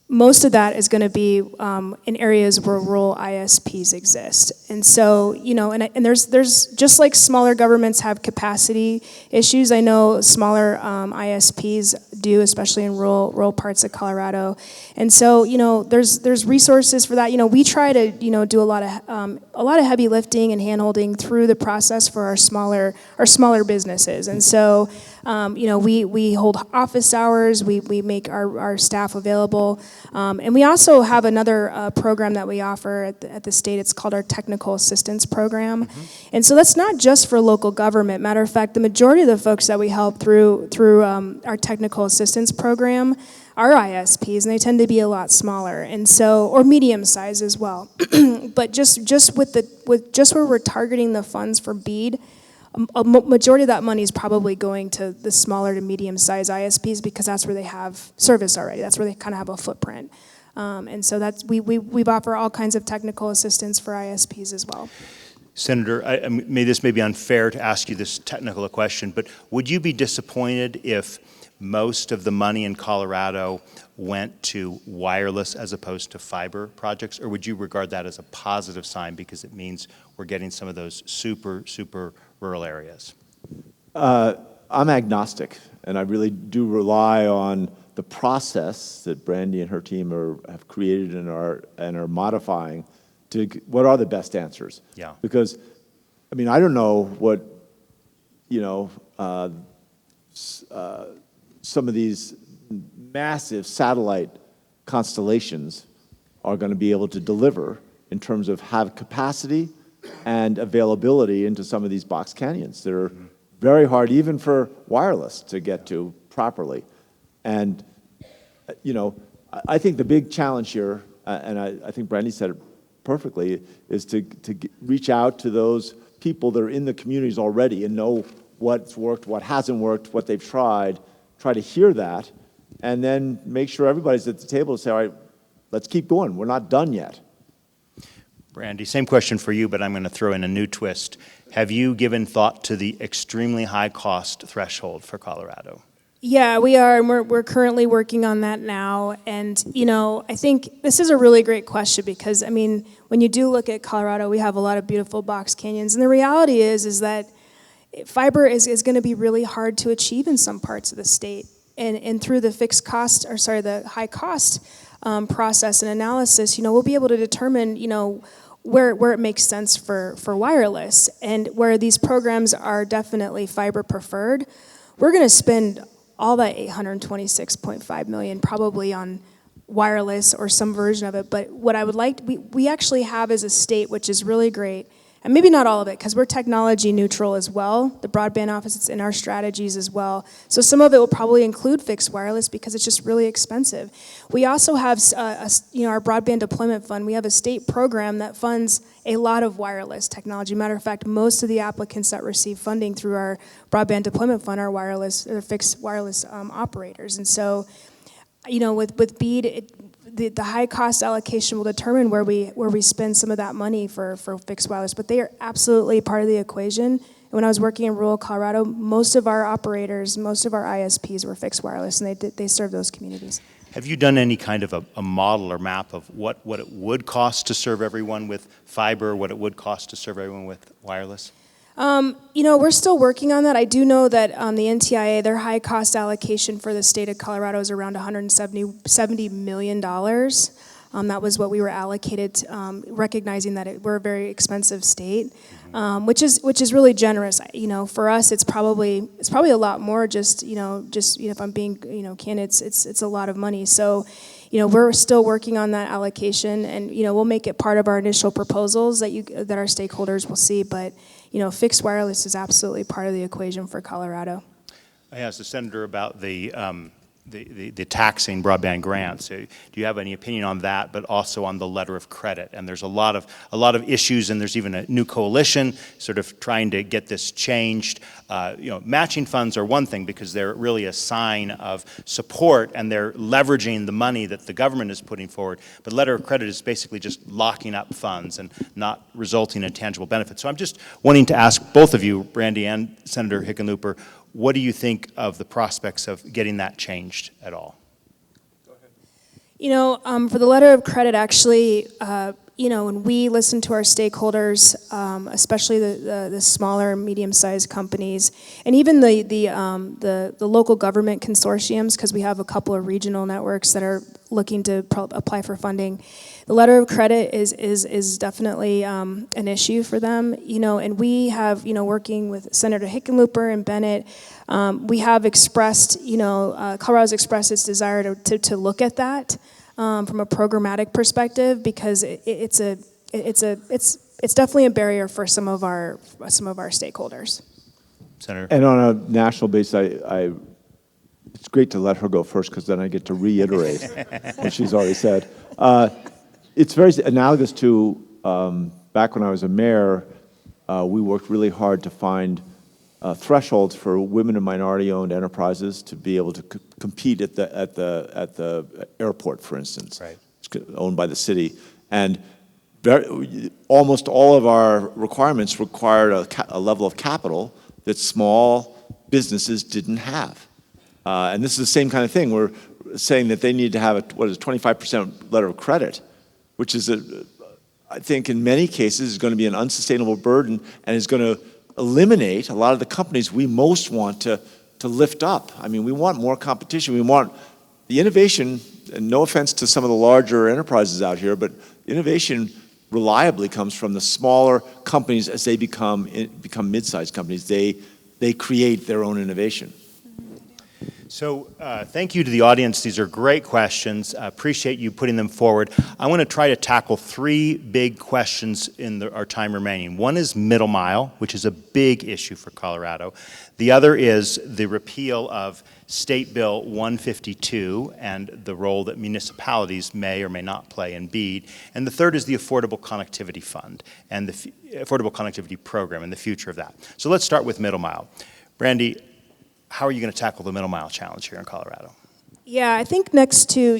most of that is going to be in areas where rural ISPs exist. And so, and there's just like smaller governments have capacity issues, I know smaller ISPs do, especially in rural parts of Colorado. And so, there's resources for that. We try to, do a lot of heavy lifting and handholding through the process for our smaller businesses. And so, we hold office hours, we make our staff available, and we also have another program that we offer at the state. It's called our Technical Assistance Program. And so that's not just for local government. Matter of fact, the majority of the folks that we help through our Technical Assistance Program are ISPs, and they tend to be a lot smaller, and so, or medium size as well. But just where we're targeting the funds for BEAD, a majority of that money is probably going to the smaller to medium-sized ISPs because that's where they have service already. That's where they kind of have a footprint. And so we offer all kinds of technical assistance for ISPs as well. Senator, this may be unfair to ask you this technical question, but would you be disappointed if most of the money in Colorado went to wireless as opposed to fiber projects, or would you regard that as a positive sign because it means we're getting some of those super rural areas? I'm agnostic, and I really do rely on the process that Brandy and her team have created and are modifying to what are the best answers. Yeah. Because, I don't know what, some of these massive satellite constellations are going to be able to deliver in terms of have capacity and availability into some of these box canyons that are very hard even for wireless to get to properly. And, I think the big challenge here, and I think Brandy said it perfectly, is to reach out to those people that are in the communities already and know what's worked, what hasn't worked, what they've tried, try to hear that, and then make sure everybody's at the table to say, all right, let's keep going. We're not done yet. Brandy, same question for you, but I'm going to throw in a new twist. Have you given thought to the extremely high cost threshold for Colorado? Yeah, we are, and we're currently working on that now. And, I think this is a really great question because, when you do look at Colorado, we have a lot of beautiful box canyons. And the reality is that fiber is going to be really hard to achieve in some parts of the state. And through the the high cost process and analysis, we'll be able to determine, where it makes sense for wireless. And where these programs are definitely fiber preferred, we're going to spend all that $826.5 million probably on wireless or some version of it. But what I would like, we actually have as a state, which is really great, and maybe not all of it, because we're technology neutral as well. The broadband office, it's in our strategies as well. So some of it will probably include fixed wireless because it's just really expensive. We also have, our broadband deployment fund. We have a state program that funds a lot of wireless technology. Matter of fact, most of the applicants that receive funding through our broadband deployment fund are fixed wireless operators. And so, with BEAD, the high cost allocation will determine where we spend some of that money for fixed wireless, but they are absolutely part of the equation. And when I was working in rural Colorado, most of our operators, most of our ISPs were fixed wireless, and they serve those communities. Have you done any kind of a model or map of what it would cost to serve everyone with fiber, what it would cost to serve everyone with wireless? We're still working on that. I do know that the NTIA, their high cost allocation for the state of Colorado is around $170 million. That was what we were allocated, recognizing that we're a very expensive state, which is really generous. For us, it's probably a lot more. If I'm being candid, it's a lot of money. So, we're still working on that allocation, and we'll make it part of our initial proposals that our stakeholders will see. But fixed wireless is absolutely part of the equation for Colorado. I asked the senator about the the taxing broadband grants. Do you have any opinion on that, but also on the letter of credit? And there's a lot of issues, and there's even a new coalition sort of trying to get this changed. Matching funds are one thing because they're really a sign of support, and they're leveraging the money that the government is putting forward. But letter of credit is basically just locking up funds and not resulting in tangible benefits. So I'm just wanting to ask both of you, Brandy and Senator Hickenlooper, what do you think of the prospects of getting that changed at all? For the letter of credit, actually, when we listen to our stakeholders, especially the smaller, medium-sized companies, and even the local government consortiums, because we have a couple of regional networks that are looking to apply for funding, the letter of credit is definitely an issue for them. And we have, working with Senator Hickenlooper and Bennett, we have expressed, Colorado's expressed its desire to look at that. From a programmatic perspective, because it's definitely a barrier for some of our stakeholders. Senator. And on a national basis, it's great to let her go first because then I get to reiterate what she's already said. It's very analogous to back when I was a mayor. We worked really hard to find thresholds for women and minority-owned enterprises to be able to compete at the airport, for instance. Right. It's owned by the city, and almost all of our requirements required a level of capital that small businesses didn't have. And this is the same kind of thing. We're saying that they need to have a 25% letter of credit, which is I think in many cases is going to be an unsustainable burden and is going to eliminate a lot of the companies we most want to lift up. I mean, we want more competition. We want the innovation, and no offense to some of the larger enterprises out here, but innovation reliably comes from the smaller companies as they become mid-sized companies. They create their own innovation. So thank you to the audience. These are great questions. Appreciate you putting them forward. I want to try to tackle three big questions in our time remaining. One is middle mile, which is a big issue for Colorado. The other is the repeal of State Bill 152 and the role that municipalities may or may not play in BEAD. And the third is the Affordable Connectivity Fund and the Affordable Connectivity Program and the future of that. So let's start with middle mile. Brandy, how are you going to tackle the middle mile challenge here in Colorado? Yeah, I think next to,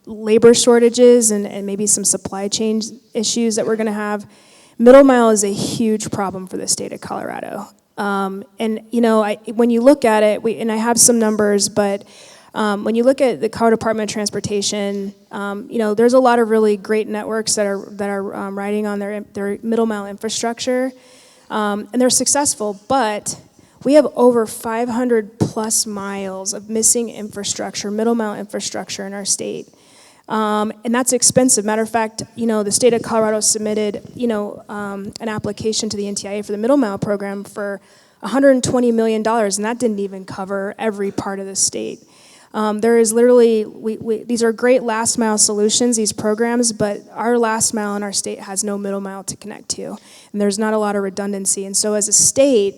labor shortages and maybe some supply chain issues that we're going to have, middle mile is a huge problem for the state of Colorado. When you look at it, and I have some numbers, but when you look at the Colorado Department of Transportation, there's a lot of really great networks that are riding on their middle mile infrastructure, and they're successful, but we have over 500 plus miles of missing infrastructure, middle mile infrastructure in our state. And that's expensive. Matter of fact, the state of Colorado submitted, an application to the NTIA for the middle mile program for $120 million, and that didn't even cover every part of the state. There is literally, these are great last mile solutions, these programs, but our last mile in our state has no middle mile to connect to. And there's not a lot of redundancy. And so as a state,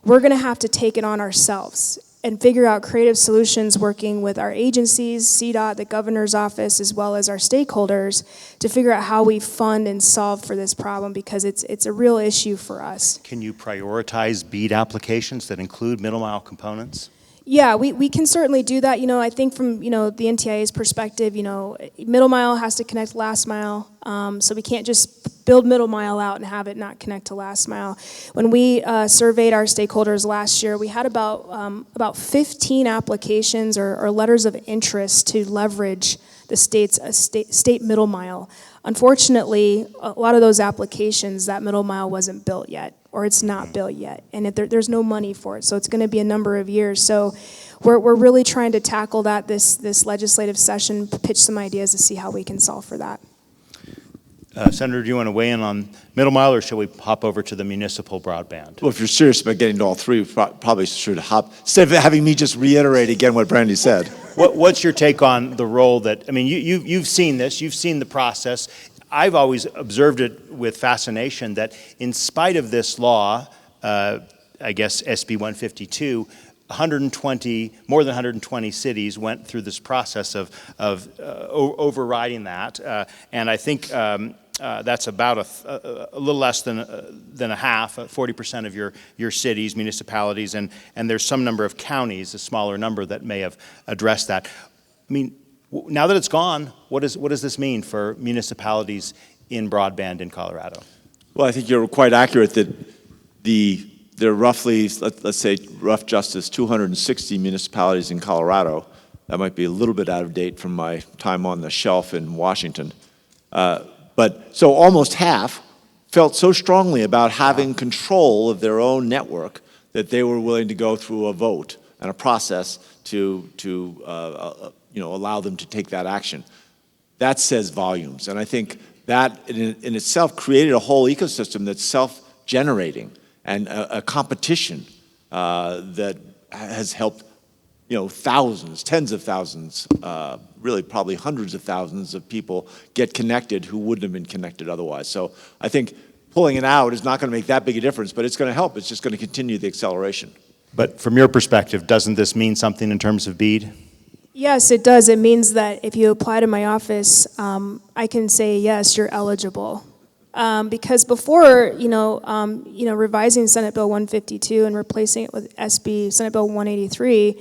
we're going to have to take it on ourselves and figure out creative solutions working with our agencies, CDOT, the governor's office, as well as our stakeholders to figure out how we fund and solve for this problem because it's a real issue for us. Can you prioritize BEAD applications that include middle mile components? Yeah, we can certainly do that. I think from, the NTIA's perspective, middle mile has to connect last mile. So we can't just build middle mile out and have it not connect to last mile. When we surveyed our stakeholders last year, we had about 15 applications or letters of interest to leverage the state middle mile. Unfortunately, a lot of those applications, that middle mile wasn't built yet, or it's not built yet, and there's no money for it, so it's going to be a number of years. So we're really trying to tackle that this legislative session, pitch some ideas to see how we can solve for that. Senator, do you want to weigh in on middle mile, or shall we hop over to the municipal broadband? Well, if you're serious about getting to all three, we probably should hop, instead of having me just reiterate again what Brandy said. What's your take on the role that, you've seen this, you've seen the process. I've always observed it with fascination that in spite of this law, I guess SB 152, more than 120 cities went through this process of overriding that, and I think that's about a little less than a half, 40% of your cities, municipalities, and there's some number of counties, a smaller number, that may have addressed that. I mean, now that it's gone, what does this mean for municipalities in broadband in Colorado? Well, I think you're quite accurate that there are roughly, let's say, rough justice, 260 municipalities in Colorado. That might be a little bit out of date from my time on the shelf in Washington. But so almost half felt so strongly about having control of their own network that they were willing to go through a vote and a process to allow them to take that action. That says volumes, and I think that in itself created a whole ecosystem that's self-generating and a competition that has helped, thousands, tens of thousands, really probably hundreds of thousands of people get connected who wouldn't have been connected otherwise. So I think pulling it out is not going to make that big a difference, but it's going to help. It's just going to continue the acceleration. But from your perspective, doesn't this mean something in terms of BEAD? Yes, it does. It means that if you apply to my office, I can say, yes, you're eligible. Because before, revising Senate Bill 152 and replacing it with Senate Bill 183,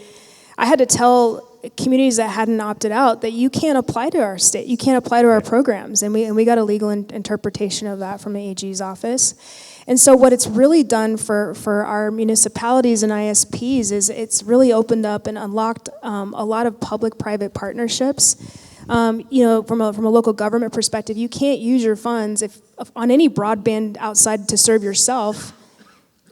I had to tell communities that hadn't opted out that you can't apply to our state, you can't apply to our programs, and we got a legal interpretation of that from the AG's office. And so what it's really done for our municipalities and ISPs is it's really opened up and unlocked a lot of public-private partnerships. From a local government perspective, you can't use your funds on any broadband outside to serve yourself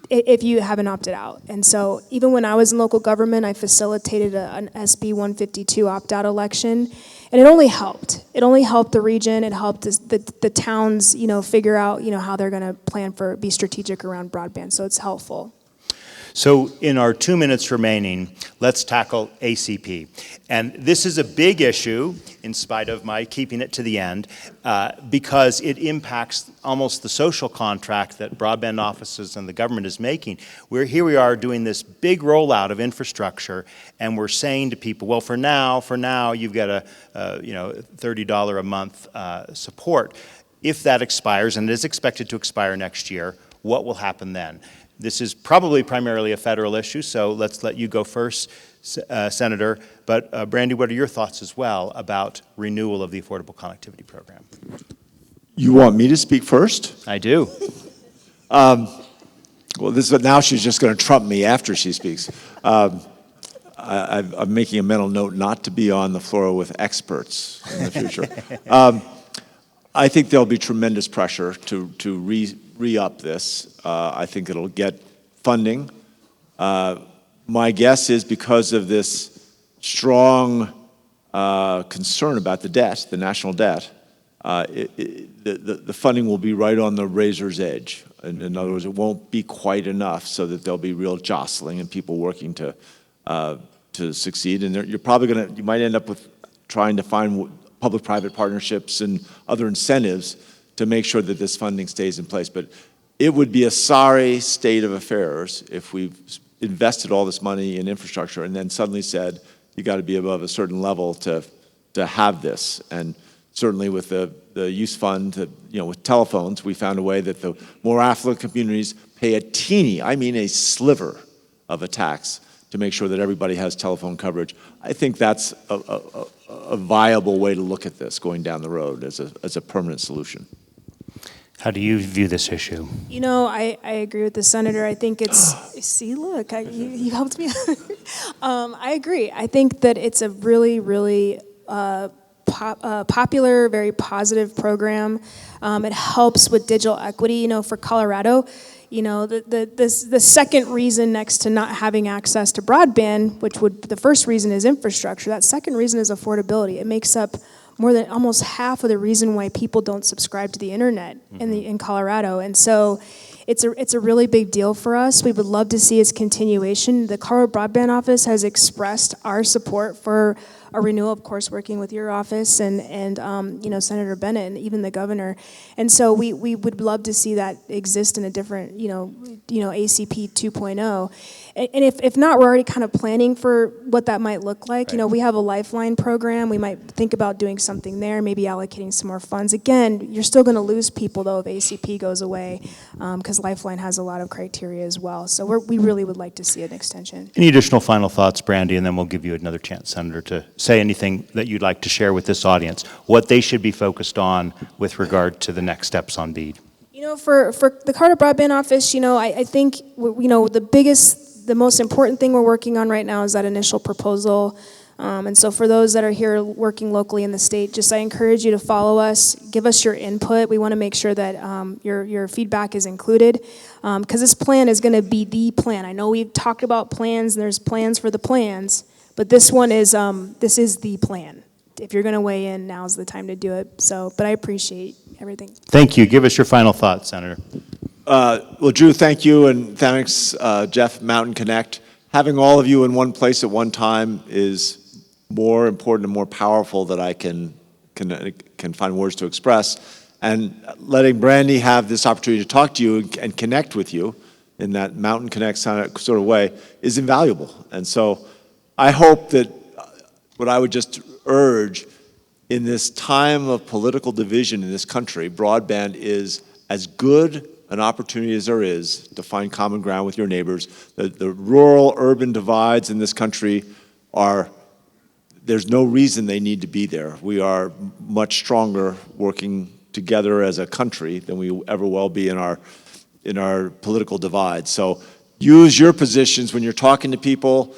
if you haven't opted out. And so even when I was in local government, I facilitated an SB 152 opt-out election, and it only helped. It only helped the region. It helped the towns, figure out, how they're going to be strategic around broadband. So it's helpful. So in our 2 minutes remaining, let's tackle ACP. And this is a big issue, in spite of my keeping it to the end, because it impacts almost the social contract that broadband offices and the government is making. Here we are doing this big rollout of infrastructure, and we're saying to people, well, for now, you've got a $30 a month support. If that expires, and it is expected to expire next year, what will happen then? This is probably primarily a federal issue, so let's let you go first, Senator. But Brandy, what are your thoughts as well about renewal of the Affordable Connectivity Program? You want me to speak first? I do. Well, now she's just going to trump me after she speaks. I'm making a mental note not to be on the floor with experts in the future. I think there'll be tremendous pressure to re-up this. I think it'll get funding. My guess is because of this strong concern about the debt, the national debt, the funding will be right on the razor's edge. In other words, it won't be quite enough so that there'll be real jostling and people working to succeed. And you might end up with trying to find public-private partnerships and other incentives to make sure that this funding stays in place. But it would be a sorry state of affairs if we've invested all this money in infrastructure and then suddenly said, you got to be above a certain level to have this. And certainly with the use fund, with telephones, we found a way that the more affluent communities pay a teeny, I mean a sliver of a tax to make sure that everybody has telephone coverage. I think that's a viable way to look at this going down the road as a permanent solution. How do you view this issue? I agree with the senator. I think it's, see, look, you helped me. I agree. I think that it's a really, really popular, very positive program. It helps with digital equity, for Colorado. The second reason next to not having access to broadband, the first reason is infrastructure, that second reason is affordability. It makes up more than almost half of the reason why people don't subscribe to the internet in Colorado. And so it's a really big deal for us. We would love to see its continuation. The Colorado Broadband Office has expressed our support for a renewal, of course, working with your office and Senator Bennett and even the governor. And so we would love to see that exist in a different, ACP 2.0. And if not, we're already kind of planning for what that might look like. Right. We have a Lifeline program. We might think about doing something there, maybe allocating some more funds. Again, you're still going to lose people, though, if ACP goes away, because Lifeline has a lot of criteria as well. So we really would like to see an extension. Any additional final thoughts, Brandy, and then we'll give you another chance, Senator, to say anything that you'd like to share with this audience, what they should be focused on with regard to the next steps on BEAD. For the Carter Broadband Office, I think, the most important thing we're working on right now is that initial proposal. And so for those that are here working locally in the state, I encourage you to follow us, give us your input. We want to make sure that your feedback is included, because this plan is going to be the plan. I know we've talked about plans, and there's plans for the plans, but this one is the plan. If you're going to weigh in, now's the time to do it. But I appreciate everything. Thank you. Give us your final thoughts, Senator. Well, Drew, thank you, and thanks, Jeff, Mountain Connect. Having all of you in one place at one time is more important and more powerful than I can find words to express. And letting Brandy have this opportunity to talk to you and connect with you in that Mountain Connect sort of way is invaluable. And so I hope that what I would just urge in this time of political division in this country, broadband is as good an opportunity as there is to find common ground with your neighbors. The rural-urban divides in this country there's no reason they need to be there. We are much stronger working together as a country than we ever will be in our political divide. So use your positions when you're talking to people,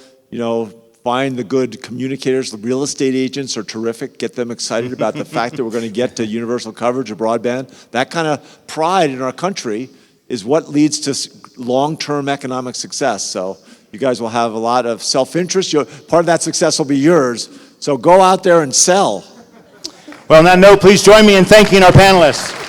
find the good communicators. The real estate agents are terrific. Get them excited about the fact that we're going to get to universal coverage of broadband. That kind of pride in our country is what leads to long-term economic success. So you guys will have a lot of self-interest. Part of that success will be yours. So go out there and sell. Well, on that note, please join me in thanking our panelists.